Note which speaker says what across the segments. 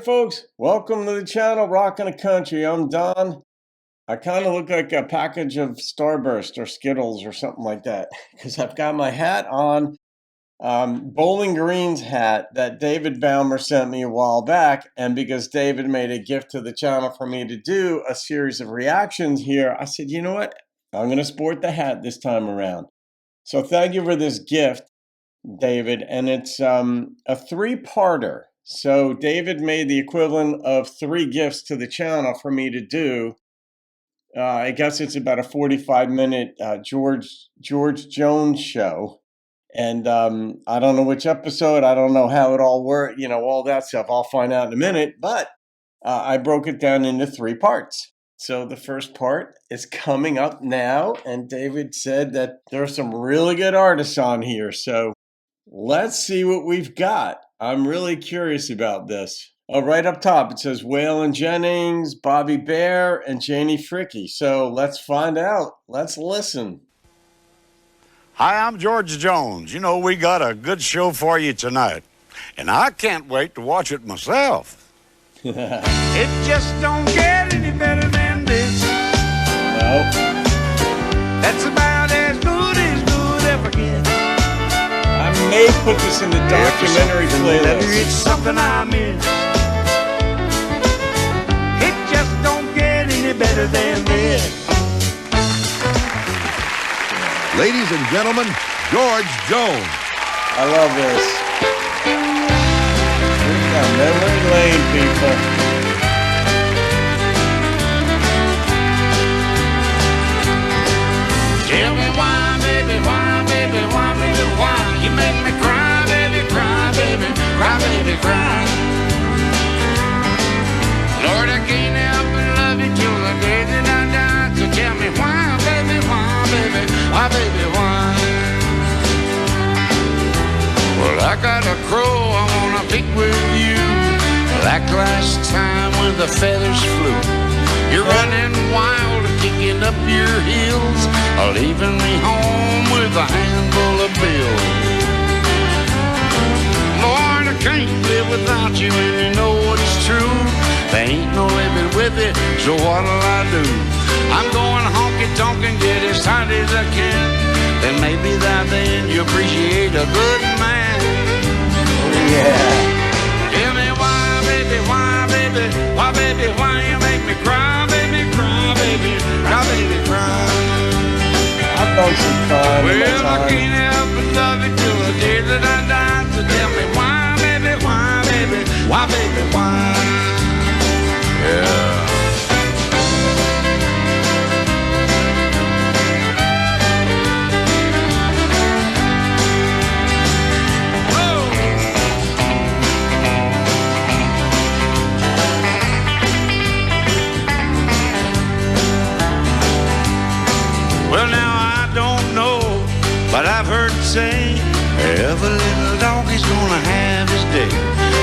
Speaker 1: folks. Welcome to the channel, Rockin' the Country. I'm Don. I kind of look like a package of Starburst or Skittles or something like that because I've got my hat on, Bowling Green's hat that David Baumer sent me a while back. And because David made a gift to the channel for me to do a series of reactions here, I said, you know what? I'm going to sport the hat this time around. So thank you for this gift, David. And it's a three-parter. So David made the equivalent of 3 gifts to the channel for me to do. I guess it's about a 45-minute George Jones show. And I don't know which episode. I don't know how it all worked, all that stuff. I'll find out in a minute. But I broke it down into 3 parts. So the first part is coming up now. And David said that there are some really good artists on here. So let's see what we've got. I'm really curious about this. Right up top, it says Waylon Jennings, Bobby Bare, and JANIE FRICKE. So let's find out. Let's listen.
Speaker 2: Hi, I'm George Jones. We got a good show for you tonight, and I can't wait to watch it myself. It just don't get any better than this.
Speaker 1: No.
Speaker 2: That's about as good ever gets.
Speaker 1: I may put this in the documentary playlist.
Speaker 2: It's something I miss. It just don't get any better than this.
Speaker 3: Ladies and gentlemen, George Jones.
Speaker 1: I love this. We're down memory lane, people.
Speaker 2: Tell me why, baby, why, baby, why, baby, why? You make me cry, baby, cry, baby, cry, baby, cry. Lord, I can't help but love you till the day that I die. So tell me why, baby, why, baby, why, baby, why? Well, I got a crow I wanna pick with you, like last time when the feathers flew. You're running wild, kicking up your heels, leaving me home with a handful of bills. Lord, I can't live without you, and you know it's true. There ain't no living with it, so what'll I do? I'm going honky-tonk and get as tight as I can. Then maybe then you appreciate a good man.
Speaker 1: Yeah.
Speaker 2: Tell me why, baby, why, baby, why, baby, why you make me cry, baby, cry, baby, cry, baby, cry.
Speaker 1: I've done some crime in my
Speaker 2: Well, I
Speaker 1: time.
Speaker 2: can't help but love you till the day that I die. So tell me why, baby, why, baby, why, baby, why? Yeah. Well, now I don't know, but I've heard say every little doggy's gonna have his day.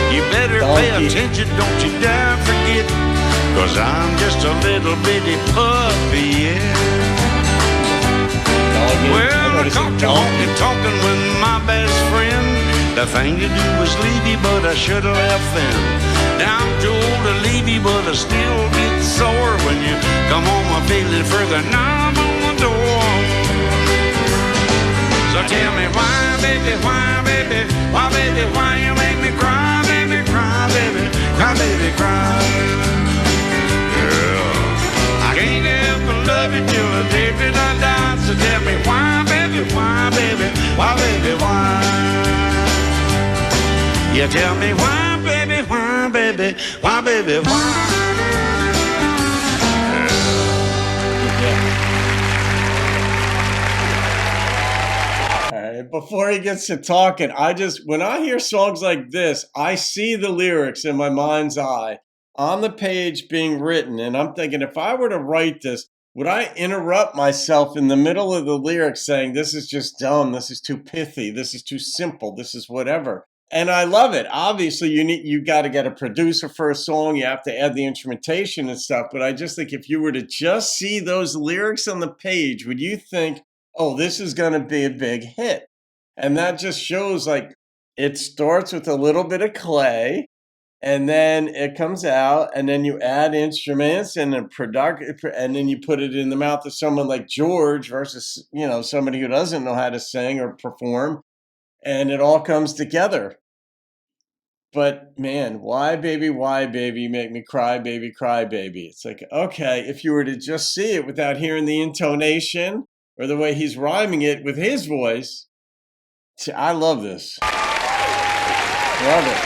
Speaker 2: You better pay attention, don't you dare forget, 'cause I'm just a little bitty puppy, yeah. Well, I caught you honky-tonkin' with my best friend. The thing to do was leave you, but I should've left then. Now I'm too old to leave you, but I still get sore when you come home a feeling further. Now I'm on the door. So tell me why, baby, why, baby, why, baby, why you make me cry, baby, cry, baby, cry, baby, cry. Yeah. I can't help but love you till the day that I die. So tell me why, baby, why, baby, why, baby, why? You tell me why, baby, why, baby, why, baby, why?
Speaker 1: All right, before he gets to talking, when I hear songs like this, I see the lyrics in my mind's eye on the page being written. And I'm thinking, if I were to write this, would I interrupt myself in the middle of the lyrics saying, this is just dumb, this is too pithy, this is too simple, this is whatever? And I love it. Obviously, you got to get a producer for a song. You have to add the instrumentation and stuff. But I just think if you were to just see those lyrics on the page, would you think, oh, this is going to be a big hit? And that just shows, like, it starts with a little bit of clay. and then it comes out, and then you add instruments and a and then you put it in the mouth of someone like George versus, somebody who doesn't know how to sing or perform, and it all comes together. But man, why baby, make me cry, baby, cry, baby? It's like, okay, if you were to just see it without hearing the intonation or the way he's rhyming it with his voice, I love this. Love it.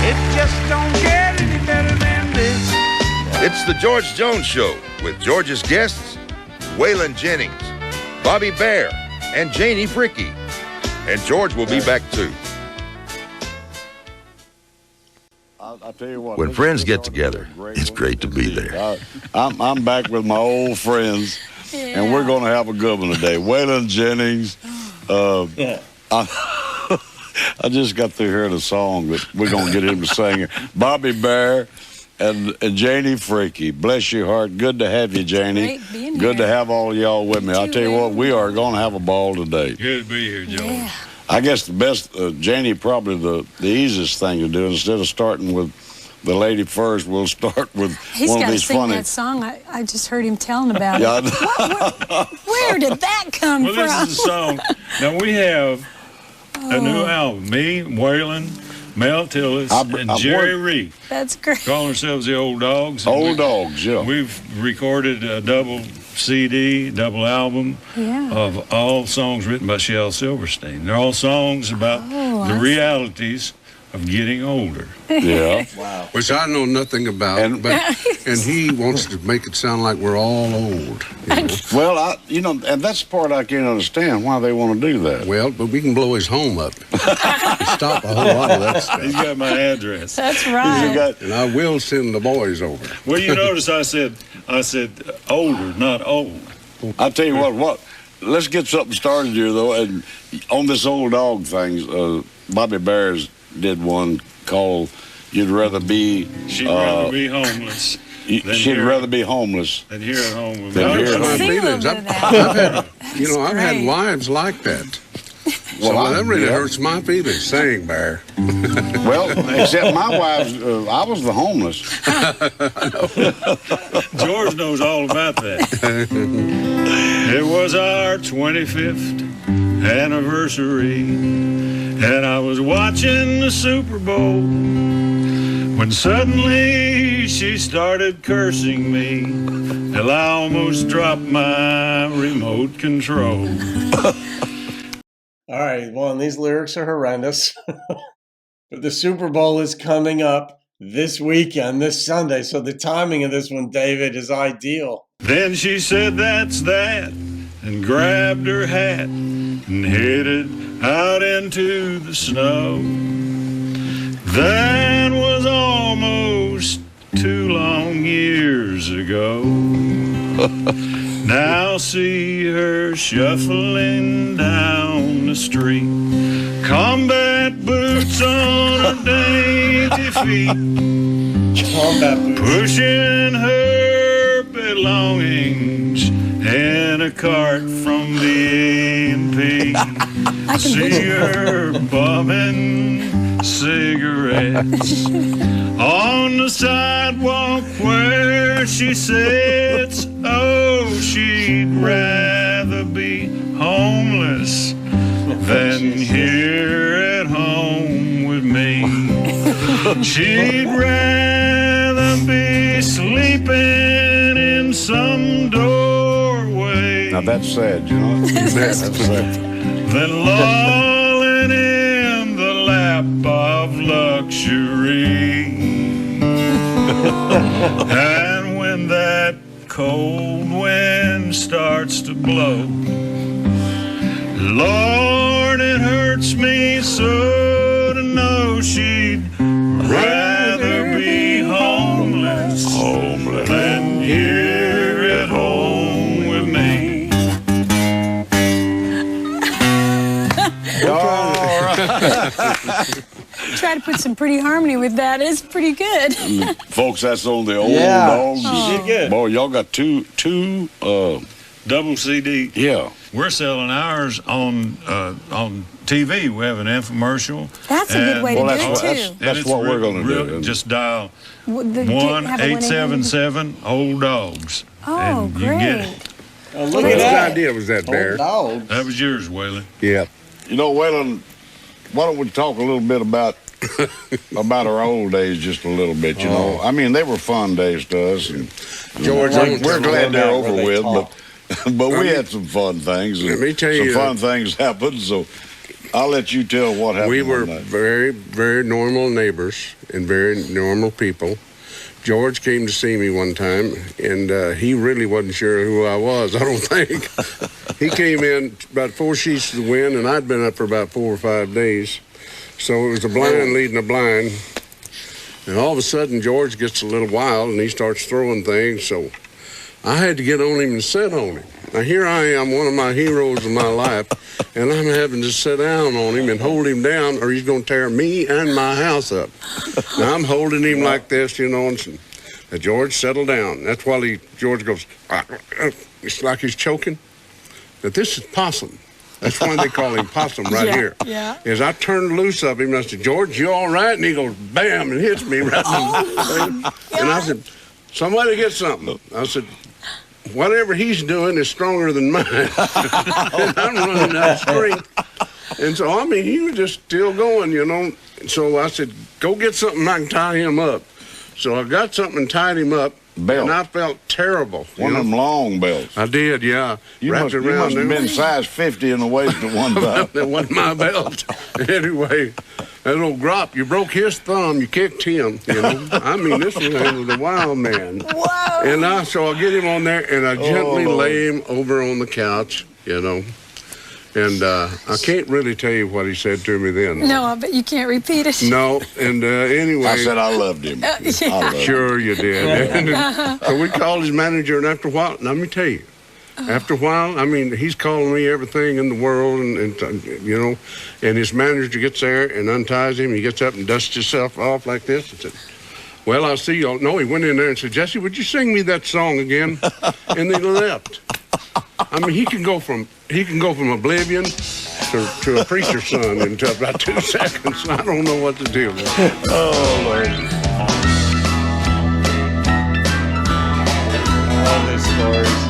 Speaker 2: It just don't get any better than this.
Speaker 3: It's the George Jones Show with George's guests, Waylon Jennings, Bobby Bare, and JANIE FRICKE. And George will be back too.
Speaker 4: I'll tell you what.
Speaker 3: When friends get together, it's great to be there.
Speaker 4: I'm back with my old friends, and we're going to have a good one today. Waylon Jennings. I just got through hearing a song that we're going to get him to sing. Bobby Bare and JANIE FRICKE. Bless your heart. Good to have you, JANIE.
Speaker 5: Great being
Speaker 4: Good
Speaker 5: here.
Speaker 4: to have all y'all with me. I'll tell you what, we are going to have a ball today.
Speaker 6: Good to be here, George.
Speaker 5: Yeah.
Speaker 4: I guess the best, JANIE, probably the easiest thing to do. Instead of starting with the lady first, we'll start with
Speaker 5: He's
Speaker 4: one
Speaker 5: got
Speaker 4: of
Speaker 5: to
Speaker 4: these
Speaker 5: sing
Speaker 4: funny.
Speaker 5: that song. I just heard him telling about
Speaker 4: Yeah,
Speaker 5: it. Where did that come
Speaker 6: Well,
Speaker 5: from?
Speaker 6: this is a song. Now, we have a new album. Me, Waylon, Mel Tillis, and Jerry Reed.
Speaker 5: That's great.
Speaker 6: Call ourselves the Old Dogs. And
Speaker 4: Old Dogs, yeah.
Speaker 6: We've recorded a double CD, double album of all songs written by Shel Silverstein. They're all songs about the realities of getting older.
Speaker 4: Yeah.
Speaker 1: Wow.
Speaker 7: Which I know nothing about, and he wants to make it sound like we're all old.
Speaker 4: Well, and that's the part I can't understand why they want to do that.
Speaker 7: Well, but we can blow his home up. Stop a whole lot of that stuff.
Speaker 6: He's got my address.
Speaker 5: That's right.
Speaker 7: And I will send the boys over.
Speaker 6: Well, you notice I said older, not old.
Speaker 4: I'll tell you what, let's get something started here, though. And on this Old Dog thing, Bobby Bears did one called "You'd Rather Be."
Speaker 6: She'd rather be homeless.
Speaker 4: She'd rather be homeless
Speaker 6: than here at home with
Speaker 4: than
Speaker 6: me.
Speaker 4: here at home.
Speaker 5: Sing a little bit of that.
Speaker 7: I've had wives like that.
Speaker 4: Well,
Speaker 7: So that really hurts my feelings. Saying, Bear.
Speaker 4: Well, except my wives, I was the homeless.
Speaker 6: George knows all about that. It was our 25th anniversary, and I was watching the Super Bowl when suddenly she started cursing me till I almost dropped my remote control.
Speaker 1: All right. Well, these lyrics are horrendous. But the Super Bowl is coming up this weekend, this Sunday. So the timing of this one, David, is ideal.
Speaker 6: Then she said, "That's that," and grabbed her hat and headed out into the snow. That was almost 2 long years ago. Now see her shuffling down the street, combat boots on her dainty feet,
Speaker 1: Combat boots.
Speaker 6: pushing her belongings in a cart from the A&P. See her bumming cigarettes on the sidewalk where she sits. Oh, she'd rather be homeless than here at home with me. She'd rather be sleeping in some doorway
Speaker 4: Now, that's sad, you know? That's sad.
Speaker 6: than lolling in the lap of luxury. And when that cold wind starts to blow, Lord, it hurts me so to know she'd rather be homeless than here at home with me.
Speaker 5: Try to put some pretty harmony with that. It's pretty good.
Speaker 4: Folks, that's on the Old
Speaker 1: Yeah,
Speaker 4: Dogs.
Speaker 1: she did good.
Speaker 4: Boy, y'all got two,
Speaker 6: Double CD.
Speaker 4: yeah.
Speaker 6: We're selling ours on TV. We have an infomercial.
Speaker 5: That's a good way to do it, too.
Speaker 4: That's what we're going to do.
Speaker 6: Just dial
Speaker 5: The-
Speaker 6: 1-877-OLD-DOGS.
Speaker 5: Oh,
Speaker 6: and you
Speaker 5: great.
Speaker 6: get it.
Speaker 1: Look at that.
Speaker 7: idea was that, Bear?
Speaker 1: Dogs.
Speaker 6: That was yours, Waylon.
Speaker 7: Yeah.
Speaker 4: You know, Waylon, why don't we talk a little bit about our old days just a little bit, you know? I mean, they were fun days to us. And,
Speaker 7: George,
Speaker 4: we're glad they're over
Speaker 1: where they
Speaker 4: with,
Speaker 1: talk.
Speaker 4: but we had some fun things. And
Speaker 7: Let me tell you,
Speaker 4: some fun things happened, so I'll let you tell what happened.
Speaker 7: We were
Speaker 4: one night.
Speaker 7: very, very normal neighbors and very normal people. George came to see me one time, and he really wasn't sure who I was, I don't think. He came in about 4 sheets to the wind, and I'd been up for about 4 or 5 days. So it was a blind leading a blind. And all of a sudden, George gets a little wild, and he starts throwing things, so I had to get on him and sit on him. Now, here I am, one of my heroes of my life, and I'm having to sit down on him and hold him down, or he's going to tear me and my house up. Now, I'm holding him like this, you know, and George, settle down. That's while George goes, it's like he's choking. But this is Possum. That's why they call him Possum right here.
Speaker 5: Yeah.
Speaker 7: As I turned loose of him, I said, George, you all right? And he goes, bam, and hits me right in the And I said, somebody get something. I said, whatever he's doing is stronger than mine. And I'm running out of strength. And so, I mean, he was just still going, you know. So I said, go get something I can tie him up. So I got something and tied him up. Belt. And I felt terrible.
Speaker 4: One of them long belts.
Speaker 7: I did, yeah.
Speaker 4: You must have been size 50 in the waist at one time.
Speaker 7: That wasn't my belt. Anyway, that old Grop, you broke his thumb, you kicked him, you know. I mean, this was a wild man.
Speaker 5: Whoa.
Speaker 7: And so I get him on there, and I gently lay him over on the couch, you know. And I can't really tell you what he said to me then.
Speaker 5: No, I bet you can't repeat it.
Speaker 7: No, and anyway.
Speaker 4: I said I loved him.
Speaker 5: Yeah.
Speaker 4: I loved him.
Speaker 7: Sure you did. And so we called his manager, and after a while, let me tell you, after a while, I mean, he's calling me everything in the world, and you know, and his manager gets there and unties him. He gets up and dusts himself off like this and said, well, I'll see y'all. No, he went in there and said, Jesse, would you sing me that song again? And they left. I mean, he can go from oblivion to a preacher's son in about 2 seconds. I don't know what to do.
Speaker 4: Oh, Lord.
Speaker 1: All these stories.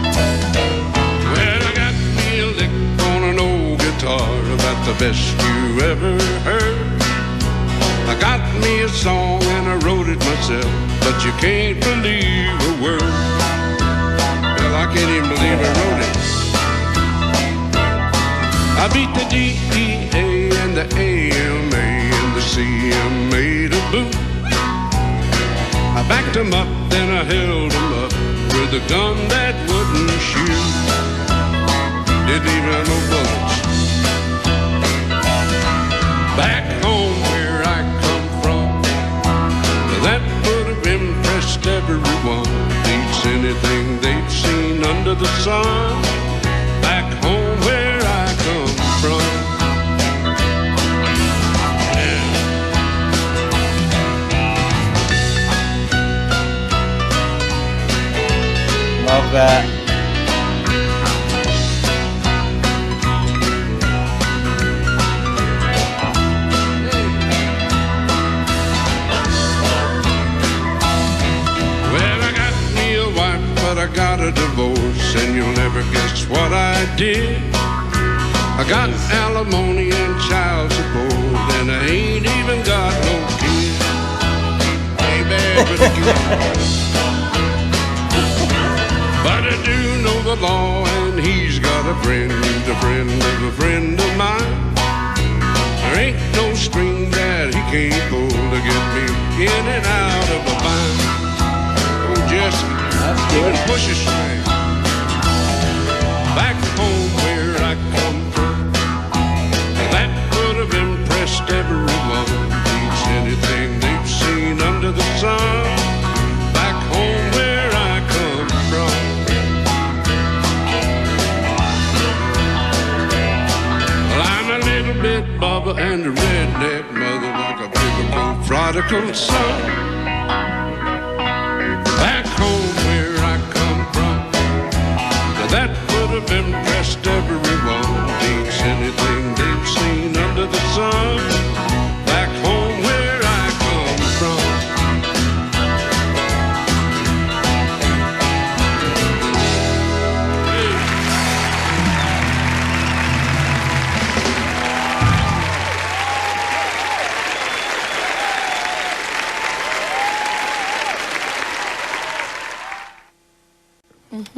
Speaker 7: Well, I got me a lick on an old guitar about the best you ever heard. I got me a song and I wrote it myself, but you can't believe a word. Well, I can't even believe I wrote it. I beat the DEA and the AMA and the CMA to boot. I backed them up, then I held them up with a gun that wouldn't shoot. Didn't even have no bullets. Back home where I come from, that would have impressed everyone. Beats anything they've seen under the sun. Back home where I come from. Yeah.
Speaker 1: Love that.
Speaker 7: I got a divorce, and you'll never guess what I did. I got alimony and child support, and I ain't even got no kid. Ain't bad with the kids. But I do know the law, and he's got a friend who's a friend of a friend of mine. There ain't no string that he can't pull to get me in and out of a bind. Oh, Jesse. Even push a string. Back home where I come from, that would have impressed everyone. Beats anything they've seen under the sun. Back home where I come from. Well, I'm a little bit Bubba and a redneck mother, like a big old prodigal son. Back home where I come from, that would have impressed everyone. Beats anything they've seen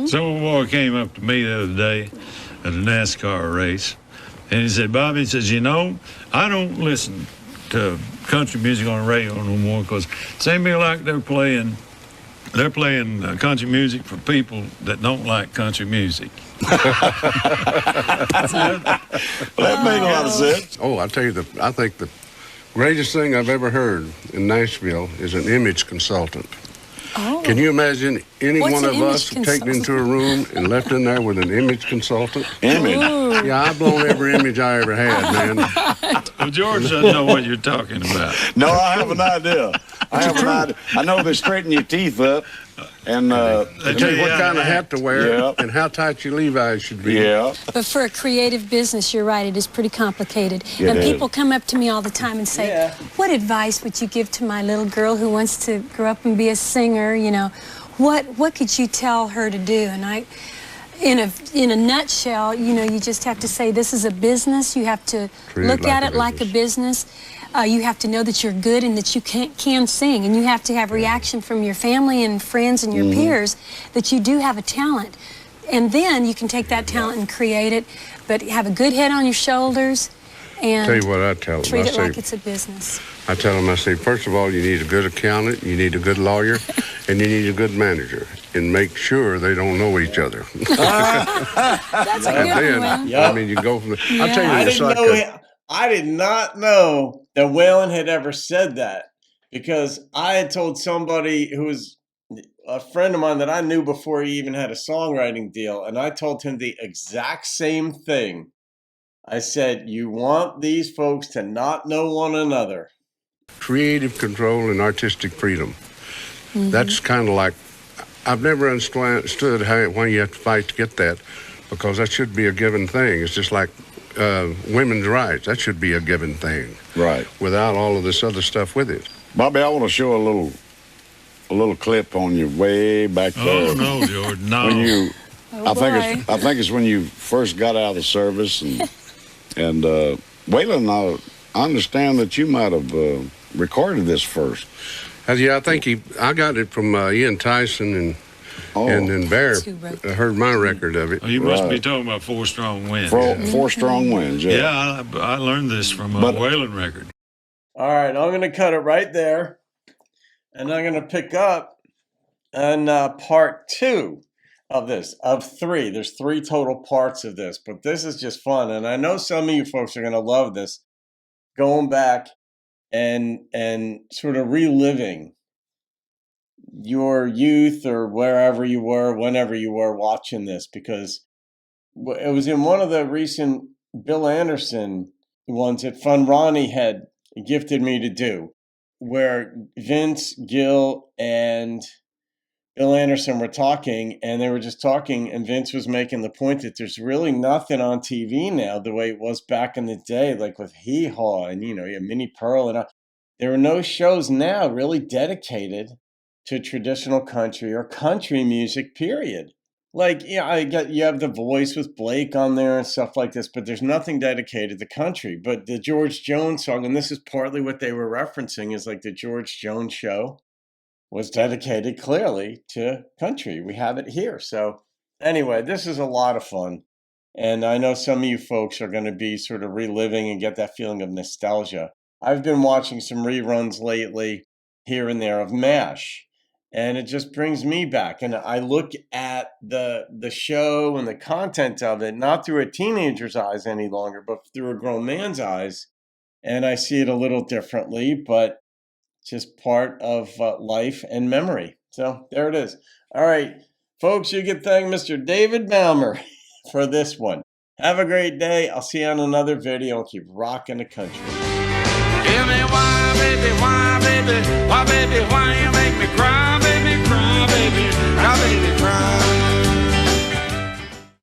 Speaker 6: Some boy came up to me the other day at a NASCAR race, and he said, Bobby, he says, you know, I don't listen to country music on the radio no more because it seems to me like they're playing country music for people that don't like country music.
Speaker 4: Well, that made a lot of sense.
Speaker 7: Oh, I tell you, I think the greatest thing I've ever heard in Nashville is an image consultant.
Speaker 5: Oh.
Speaker 7: Can you imagine any
Speaker 5: What's
Speaker 7: one
Speaker 5: an
Speaker 7: of
Speaker 5: image
Speaker 7: us taken into a room and left in there with an image consultant?
Speaker 4: Image.
Speaker 7: Yeah, I've blown every image I ever had, man.
Speaker 6: Well, George doesn't know what you're talking about.
Speaker 4: No, I have an idea. I know they straighten your teeth up, and
Speaker 7: They tell you what kind of hat to wear
Speaker 4: Yeah.
Speaker 7: and how tight your Levi's should be.
Speaker 4: yeah.
Speaker 5: But for a creative business, you're right, it is pretty complicated.
Speaker 4: It
Speaker 5: and
Speaker 4: is.
Speaker 5: people come up to me all the time and say,
Speaker 1: Yeah.
Speaker 5: what advice would you give to my little girl who wants to grow up and be a singer? You know, what could you tell her to do? And in a nutshell, you know, you just have to say this is a business. You have to
Speaker 7: Treat it
Speaker 5: look
Speaker 7: like
Speaker 5: at
Speaker 7: a
Speaker 5: it like a business. You have to know that you're good and that you can sing, and you have to have reaction from your family and friends and your peers that you do have a talent. And then you can take that talent and create it, but have a good head on your shoulders and
Speaker 7: Tell you what I tell them.
Speaker 5: treat
Speaker 7: I
Speaker 5: it
Speaker 7: say,
Speaker 5: like it's a business.
Speaker 7: I tell them, I say, first of all, you need a good accountant, you need a good lawyer, and you need a good manager. And make sure they don't know each other.
Speaker 5: That's a good
Speaker 7: Then,
Speaker 5: one.
Speaker 1: Yeah.
Speaker 7: I mean, you go from the... I'll tell you,
Speaker 1: I
Speaker 7: it's
Speaker 1: didn't
Speaker 7: like
Speaker 1: know. I did not know that Waylon had ever said that, because I had told somebody who was a friend of mine that I knew before he even had a songwriting deal, and I told him the exact same thing. I said, you want these folks to not know one another.
Speaker 7: creative control and artistic freedom. That's kind of like, I've never understood why you have to fight to get that, because that should be a given thing. It's just like women's rights. That should be a given thing.
Speaker 4: Right.
Speaker 7: Without all of this other stuff with it.
Speaker 4: Bobby, I want to show a little clip on you way back there.
Speaker 6: Oh, no, George, no.
Speaker 4: When you,
Speaker 5: Oh,
Speaker 4: I think it's when you first got out of the service, and Waylon, I understand that you might have recorded this first.
Speaker 7: Yeah, I think I got it from Ian Tyson and then Bear heard my record of it.
Speaker 6: Oh, you must be
Speaker 4: Right.
Speaker 6: talking about Four Strong Winds.
Speaker 4: Four strong winds. Yeah.
Speaker 6: Yeah, I learned this from a
Speaker 4: But-
Speaker 6: Waylon record.
Speaker 1: All right, I'm going to cut it right there, and I'm going to pick up on part 2 of this, of 3. There's 3 total parts of this, but this is just fun, and I know some of you folks are going to love this, going back and sort of reliving your youth or wherever you were, whenever you were watching this, because it was in one of the recent Bill Anderson ones that Fun Ronnie had gifted me to do, where Vince, Gil, and Bill Anderson were talking, and they were just talking, and Vince was making the point that there's really nothing on TV now the way it was back in the day, like with Hee Haw and, you know, Minnie Pearl and all. There are no shows now really dedicated to traditional country or country music, period. Like, yeah, you have The Voice with Blake on there and stuff like this, but there's nothing dedicated to country. But the George Jones song, and this is partly what they were referencing, is like the George Jones show was dedicated clearly to country. We have it here. So anyway, this is a lot of fun. And I know some of you folks are going to be sort of reliving and get that feeling of nostalgia. I've been watching some reruns lately here and there of MASH. And it just brings me back. And I look at the show and the content of it, not through a teenager's eyes any longer, but through a grown man's eyes. And I see it a little differently, but just part of life and memory. So there it is. All right, folks, you can thank Mr. David Baumer for this one. Have a great day. I'll see you on another video and keep rocking the country.
Speaker 2: Tell me why, baby, why, baby, why, baby, why you make me cry, baby, cry, baby, cry, baby, cry.